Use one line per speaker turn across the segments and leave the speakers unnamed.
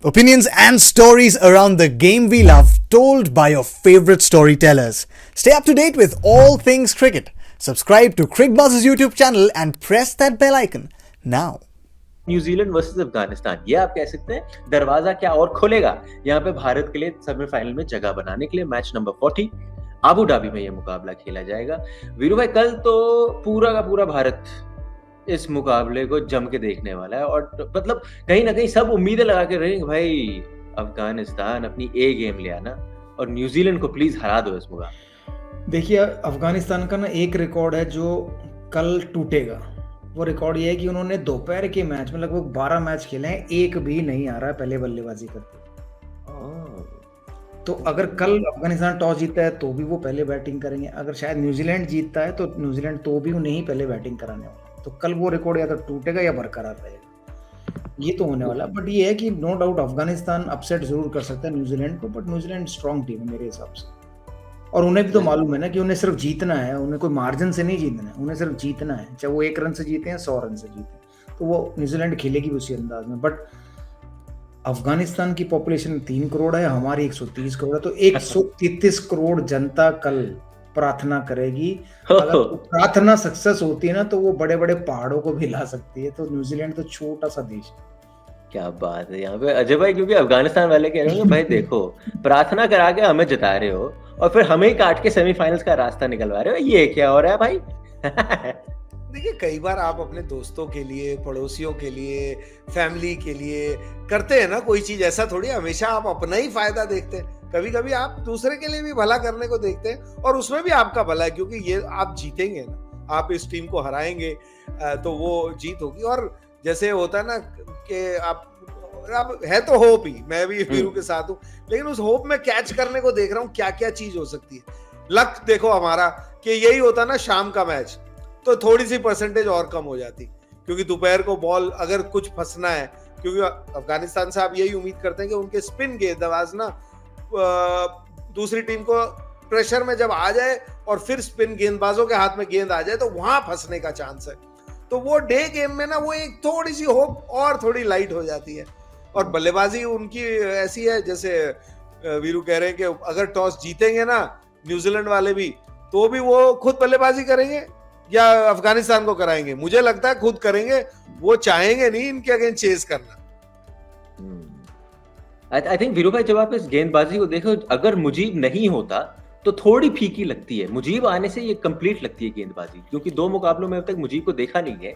Opinions and stories around the game we love, told by your favorite storytellers. Stay up to date with all things cricket. Subscribe to Crickbuzz's YouTube channel and press that bell icon now.
New Zealand versus Afghanistan, ये आप कह सकते हैं दरवाजा क्या और खोलेगा यहाँ पे भारत के लिए सेमीफाइनल में जगह बनाने के लिए। मैच नंबर 40 आबू धाबी में ये मुकाबला खेला जाएगा। वीरू भाई, कल तो पूरा का पूरा भारत इस मुकाबले को जम के देखने वाला है और मतलब कहीं ना कहीं सब उम्मीदें लगा के रहेंगे भाई अफगानिस्तान अपनी ए गेम ले आना और न्यूजीलैंड को प्लीज हरा दो इस मुकाबले।
देखिए, अफगानिस्तान का ना एक रिकॉर्ड है जो कल टूटेगा। वो रिकॉर्ड ये है कि उन्होंने दोपहर के मैच में लगभग 12 मैच खेले हैं, एक भी नहीं आ रहा है पहले बल्लेबाजी करते। तो अगर कल अफगानिस्तान टॉस जीतता है तो भी वो पहले बैटिंग करेंगे, अगर शायद न्यूजीलैंड जीतता है तो न्यूजीलैंड तो भी उन्हें ही पहले बैटिंग कराने वाला है। तो कल वो रिकॉर्ड या तो टूटेगा या बरकरार रहेगा, ये तो होने वाला। बट ये है कि नो डाउट अफगानिस्तान अपसेट जरूर कर सकता है न्यूजीलैंड को, बट न्यूजीलैंड स्ट्रॉन्ग टीम है मेरे हिसाब से। और उन्हें भी तो मालूम है ना कि उन्हें सिर्फ जीतना है, उन्हें कोई मार्जिन से नहीं जीतना है, उन्हें सिर्फ जीतना है, चाहे वो 1 रन से जीते हैं 100 रन से जीते। तो वो न्यूजीलैंड खेलेगी उसी अंदाज में। बट अफगानिस्तान की पॉपुलेशन 3 करोड़ है, हमारी 130 करोड़ है, तो 133 करोड़ जनता कल प्रार्थना करेगी। अगर प्रार्थना सक्सेस होती है ना तो वो बड़े बड़े पहाड़ों को भी हिला सकती है। तो न्यूजीलैंड तो छोटा सा देश है।
क्या बात है यहाँ पे अजय भाई, क्योंकि अफगानिस्तान वाले कह रहे हो भाई देखो प्रार्थना करा के हमें जिता रहे हो और फिर हमें ही काट के सेमीफाइनल्स का रास्ता निकलवा रहे हो, ये क्या हो रहा है भाई?
देखिए, कई बार आप अपने दोस्तों के लिए, पड़ोसियों के लिए, फैमिली के लिए करते हैं ना कोई चीज, ऐसा थोड़ी हमेशा आप अपना ही फायदा देखते हैं। कभी कभी आप दूसरे के लिए भी भला करने को देखते हैं और उसमें भी आपका भला है, क्योंकि ये आप जीतेंगे ना, आप इस टीम को हराएंगे तो वो जीत होगी। और जैसे होता है ना कि आप है तो होप ही, मैं भी वीरू के साथ हूँ, लेकिन उस होप में कैच करने को देख रहा हूँ क्या क्या चीज हो सकती है। लक देखो हमारा कि यही होता ना शाम का मैच, तो थोड़ी सी परसेंटेज और कम हो जाती, क्योंकि दोपहर को बॉल अगर कुछ फंसना है, क्योंकि अफगानिस्तान से आप यही उम्मीद करते हैं कि उनके स्पिन गेंदबाज ना दूसरी टीम को प्रेशर में जब आ जाए और फिर स्पिन गेंदबाजों के हाथ में गेंद आ जाए तो वहां फंसने का चांस है। तो वो डे गेम में ना वो एक थोड़ी सी होप और थोड़ी लाइट हो जाती है। और बल्लेबाजी उनकी ऐसी है, जैसे वीरू कह रहे हैं कि अगर टॉस जीतेंगे ना न्यूजीलैंड वाले भी, तो भी वो खुद बल्लेबाजी करेंगे या अफगानिस्तान को कराएंगे? मुझे लगता है खुद करेंगे, वो चाहेंगे नहीं इनके अगेंस्ट चेस करना।
आई थिंक वीरू भाई, जब आप इस गेंदबाजी को देखो, अगर मुजीब नहीं होता तो थोड़ी फीकी लगती है, मुजीब आने से ये कंप्लीट लगती है गेंदबाजी, क्योंकि 2 मुकाबलों में अब तक मुजीब को देखा नहीं है।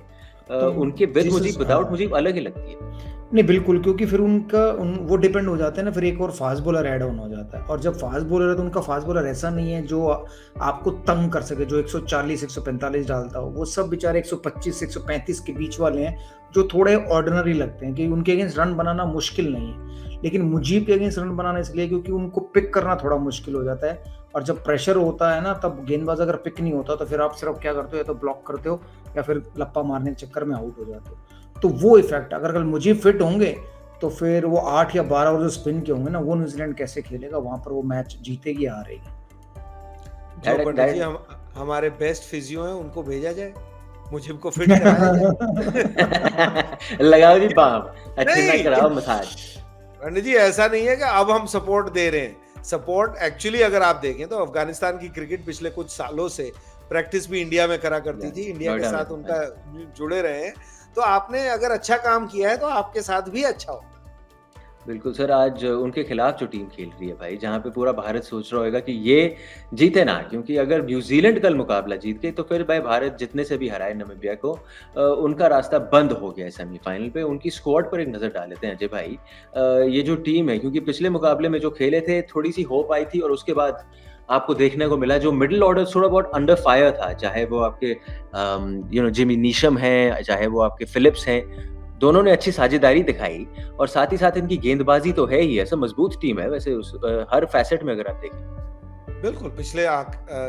उनके विद मुजीब विदाउट मुजीब अलग ही लगती है।
नहीं बिल्कुल, क्योंकि फिर वो डिपेंड हो जाता है ना, फिर एक और फास्ट बॉलर ऐड ऑन हो जाता है। और जब फास्ट बॉलर है तो उनका फास्ट बॉलर ऐसा नहीं है जो आपको तंग कर सके, जो 140 145 डालता हो। वो सब बेचारे 125 135 के बीच वाले हैं जो थोड़े ऑर्डिनरी लगते हैं, कि उनके अगेंस्ट रन बनाना मुश्किल नहीं है। लेकिन मुजीब के अगेंस्ट रन बनाना इसलिए क्योंकि उनको पिक करना थोड़ा मुश्किल हो जाता है। और जब प्रेशर होता है ना, तब गेंदबाज अगर पिक नहीं होता तो फिर आप सिर्फ क्या करते हो, या तो ब्लॉक करते हो या फिर लप्पा मारने के चक्कर में आउट हो जाते हो। तो वो इफेक्ट, अगर कल मुजीब फिट होंगे तो फिर वो 8 या 12 ओवर जो स्पिन के होंगे ना, वो न्यूजीलैंड कैसे खेलेगा, वहां पर वो मैच जीतेगी या हारेगी।
जो पंडित जी हमारे बेस्ट फिजियो हैं, उनको भेजा जाए, मुझे को फिट कराया जाए।
लगाओ जी बाप, अच्छे से कराओ मसाज।
पंडित जी, ऐसा नहीं है कि अब हम सपोर्ट दे रहे हैं। सपोर्ट एक्चुअली अगर आप देखें तो अफगानिस्तान की क्रिकेट पिछले कुछ सालों से प्रैक्टिस भी इंडिया में करा करती थी, इंडिया के साथ उनका जुड़े रहे हैं। तो आपने अगर अच्छा काम किया है तो आपके साथ भी अच्छा हो।
बिल्कुल सर, आज उनके खिलाफ जो टीम खेल रही है भाई, जहाँ पे पूरा भारत सोच रहा होगा कि ये जीते ना, क्योंकि अगर न्यूजीलैंड कल मुकाबला जीत गई तो फिर भाई भारत जितने से भी हराए नामीबिया को, उनका रास्ता बंद हो गया है सेमीफाइनल पे। उनकी स्क्वाड पर एक नजर डाल लेते हैं अजय भाई। ये जो टीम है, क्योंकि पिछले मुकाबले में जो खेले थे थोड़ी सी होप आई थी और उसके बाद आपको देखने को मिला जो मिडिल ऑर्डर थोड़ा बहुत अंडर फायर था, चाहे वो आपके जिमी नीशम है, चाहे वो आपके फिलिप्स हैं, दोनों ने अच्छी साझेदारी दिखाई। और साथ ही साथ इनकी गेंदबाजी तो है ही, ऐसा मजबूत टीम है वैसे हर फैसेट में अगर आप देखें।
बिल्कुल, पिछले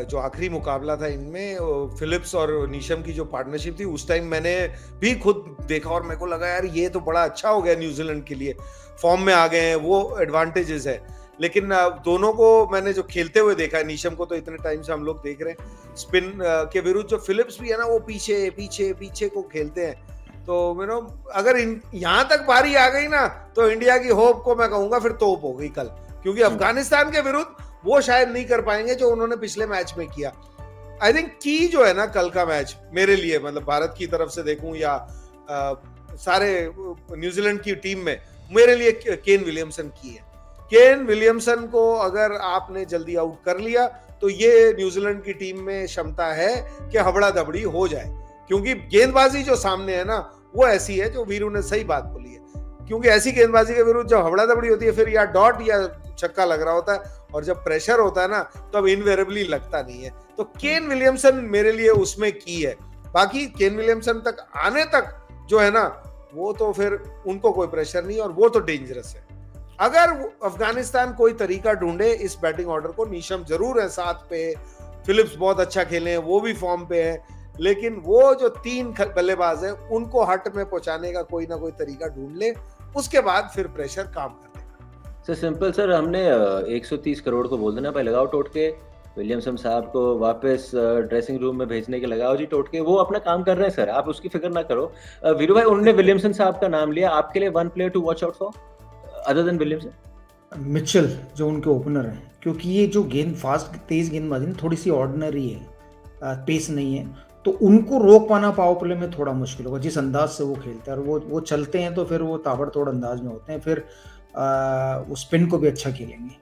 जो आखिरी मुकाबला था इनमें फिलिप्स और नीशम की जो पार्टनरशिप थी, उस टाइम मैंने भी खुद देखा और मेरे को लगा यार ये तो बड़ा अच्छा हो गया न्यूजीलैंड के लिए, फॉर्म में आ गए हैं, वो एडवांटेजेस है। लेकिन दोनों को मैंने जो खेलते हुए देखा है, नीशम को तो इतने टाइम से हम लोग देख रहे हैं, स्पिन के विरुद्ध जो फिलिप्स भी है ना, वो पीछे पीछे पीछे को खेलते हैं। तो अगर यहाँ तक बारी आ गई ना तो इंडिया की होप को मैं कहूंगा फिर तोप हो गई कल, क्योंकि अफगानिस्तान के विरुद्ध वो शायद नहीं कर पाएंगे जो उन्होंने पिछले मैच में किया। आई थिंक की जो है ना कल का मैच मेरे लिए, मतलब भारत की तरफ से देखूं या सारे न्यूजीलैंड की टीम में, मेरे लिए केन विलियमसन की है। केन विलियमसन को अगर आपने जल्दी आउट कर लिया तो ये न्यूजीलैंड की टीम में क्षमता है कि हबड़ा दबड़ी हो जाए, क्योंकि गेंदबाजी जो सामने है ना वो ऐसी है, जो वीरू ने सही बात बोली है, क्योंकि ऐसी गेंदबाजी के विरुद्ध जब हबड़ा दबड़ी होती है फिर या डॉट या छक्का लग रहा होता है, और जब प्रेशर होता है ना तो अब इनवेरेबली लगता नहीं है। तो केन विलियमसन मेरे लिए उसमें की है। बाकी केन विलियमसन तक आने तक जो है ना वो तो फिर उनको कोई प्रेशर नहीं, और वो तो डेंजरस है। अगर अफगानिस्तान कोई तरीका ढूंढे इस बैटिंग ऑर्डर को, नीशम जरूर है साथ पे, फिलिप्स बहुत अच्छा खेले हैं, वो भी फॉर्म पे है, लेकिन वो जो 3 बल्लेबाज हैं उनको हट में पहुंचाने का कोई ना कोई तरीका ढूंढ ले, उसके बाद फिर प्रेशर काम कर लेगा।
सर सिंपल सर, हमने 130 करोड़ को बोल देना भाई लगाओ टोटके, विलियमसन साहब को वापस ड्रेसिंग रूम में भेजने के लगाओ जी टोटके, वो अपना काम कर रहे हैं सर, आप उसकी फिक्र ना करो। वीरू भाई, उन्होंने विलियमसन साहब का नाम लिया, आपके लिए one player to watch out for other than Williamson?
Mitchell जो उनके ओपनर हैं, क्योंकि ये जो फास्ट तेज गेंदबाजी ना थोड़ी सी ऑर्डिनरी है, पेस नहीं है, तो उनको रोक पाना पावर प्ले में थोड़ा मुश्किल होगा जिस अंदाज से वो खेलते हैं। और वो चलते हैं तो फिर वो ताबड़तोड़ अंदाज में होते हैं, फिर वो स्पिन को भी अच्छा खेलेंगे।